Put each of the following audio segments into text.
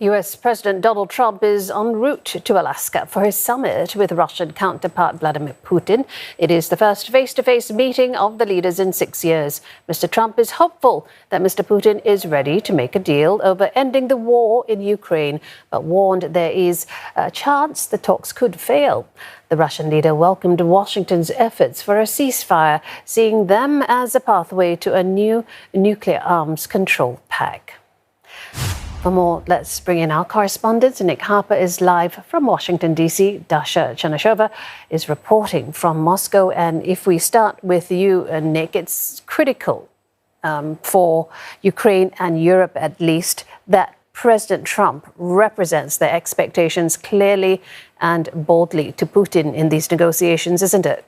US President Donald Trump is en route to Alaska for his summit with Russian counterpart Vladimir Putin. It is the first face-to-face meeting of the leaders in 6 years. Mr. Trump is hopeful that Mr. Putin is ready to make a deal over ending the war in Ukraine, but warned there is a chance the talks could fail. The Russian leader welcomed Washington's efforts for a ceasefire, seeing them as a pathway to a new nuclear arms control pact. For more, let's bring in our correspondent. Nick Harper is live from Washington, D.C. Dasha Chernyshova is reporting from Moscow. And if we start with you, Nick, it's critical for Ukraine and Europe, at least, that President Trump represents their expectations clearly and boldly to Putin in these negotiations, isn't it?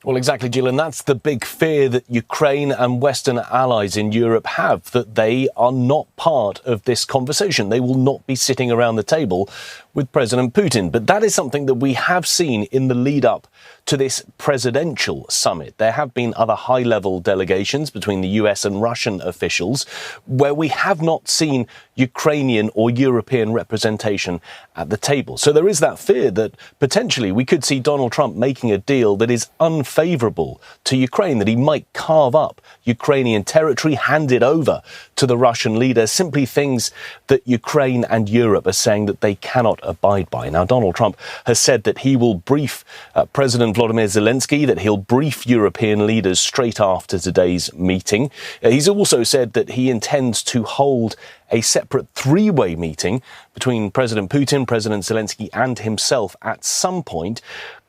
Well, exactly, Jill, and that's the big fear that Ukraine and Western allies in Europe have, that they are not part of this conversation. They will not be sitting around the table with President Putin. But that is something that we have seen in the lead up to this presidential summit. There have been other high-level delegations between the US and Russian officials where we have not seen Ukrainian or European representation at the table. So there is that fear that potentially we could see Donald Trump making a deal that is unfavourable to Ukraine, that he might carve up Ukrainian territory, hand it over to the Russian leader, simply things that Ukraine and Europe are saying that they cannot abide by. Now, Donald Trump has said that he will brief President Vladimir Zelensky, that he'll brief European leaders straight after today's meeting. He's also said that he intends to hold a separate three-way meeting between President Putin, President Zelensky and himself at some point.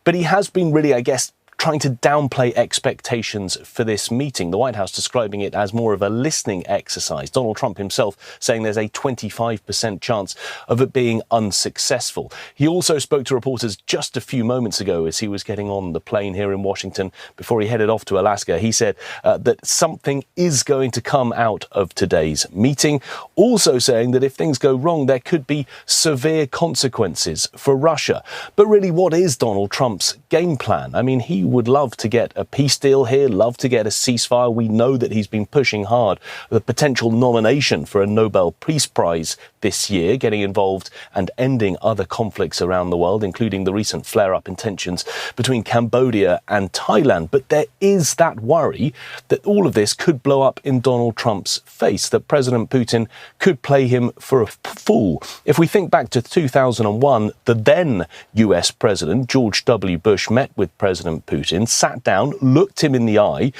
But he has been really, I guess, trying to downplay expectations for this meeting. The White House describing it as more of a listening exercise. Donald Trump himself saying there's a 25% chance of it being unsuccessful. He also spoke to reporters just a few moments ago as he was getting on the plane here in Washington before he headed off to Alaska. He said that something is going to come out of today's meeting, also saying that if things go wrong, there could be severe consequences for Russia. But really, what is Donald Trump's game plan? I mean, he would love to get a peace deal here, love to get a ceasefire. We know that he's been pushing hard the potential nomination for a Nobel Peace Prize this year, getting involved and ending other conflicts around the world, including the recent flare-up in tensions between Cambodia and Thailand. But there is that worry that all of this could blow up in Donald Trump's face, that President Putin could play him for a fool. If we think back to 2001, the then US President, George W. Bush, met with President Putin, sat down, looked him in the eye.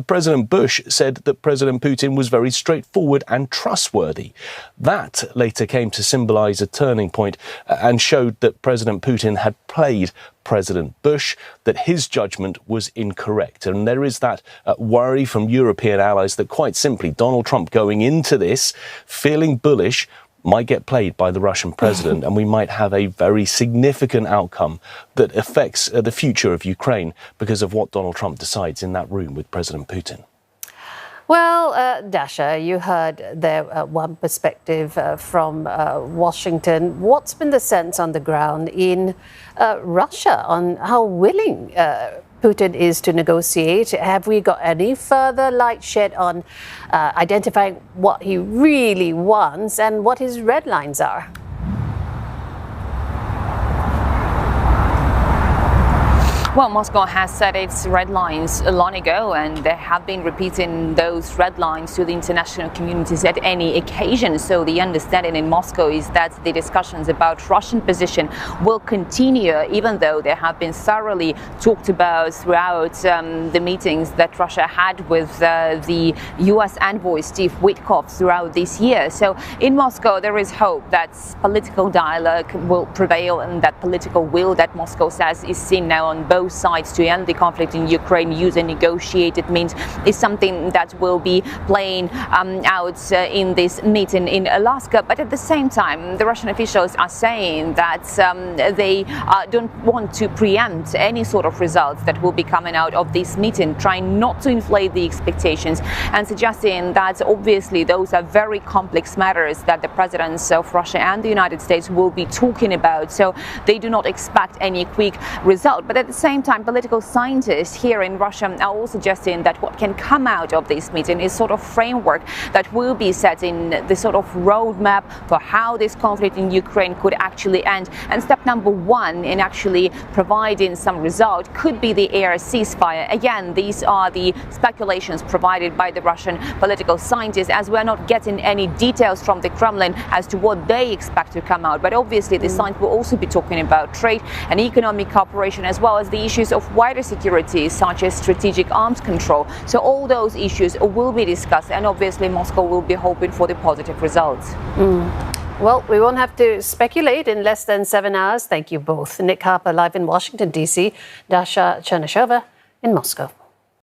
President Bush said that President Putin was very straightforward and trustworthy. That later came to symbolize a turning point and showed that President Putin had played President Bush, that his judgment was incorrect. And there is that worry from European allies that quite simply Donald Trump going into this feeling bullish might get played by the Russian president, and we might have a very significant outcome that affects the future of Ukraine because of what Donald Trump decides in that room with President Putin. Well, Dasha, you heard there one perspective from Washington. What's been the sense on the ground in Russia on how willing Putin is to negotiate? Have we got any further light shed on identifying what he really wants and what his red lines are? Well, Moscow has set its red lines long ago, and they have been repeating those red lines to the international communities at any occasion. So the understanding in Moscow is that the discussions about Russian position will continue, even though they have been thoroughly talked about throughout the meetings that Russia had with the US envoy Steve Witkoff throughout this year. So in Moscow, there is hope that political dialogue will prevail and that political will that Moscow says is seen now on both sides to end the conflict in Ukraine using negotiated means is something that will be playing out in this meeting in Alaska. But at the same time, the Russian officials are saying that they don't want to preempt any sort of results that will be coming out of this meeting, trying not to inflate the expectations and suggesting that obviously those are very complex matters that the presidents of Russia and the United States will be talking about. So they do not expect any quick result. But at the same same time, political scientists here in Russia are all suggesting that what can come out of this meeting is sort of framework that will be setting the sort of roadmap for how this conflict in Ukraine could actually end. And step number one in actually providing some result could be the air ceasefire. Again, these are the speculations provided by the Russian political scientists, as we're not getting any details from the Kremlin as to what they expect to come out. But obviously the scientists will also be talking about trade and economic cooperation, as well as the issues of wider security, such as strategic arms control. So all those issues will be discussed, and obviously Moscow will be hoping for the positive results. Well, we won't have to speculate in less than 7 hours. Thank you both. Nick Harper live in Washington, D.C., Dasha Chernyshova in Moscow.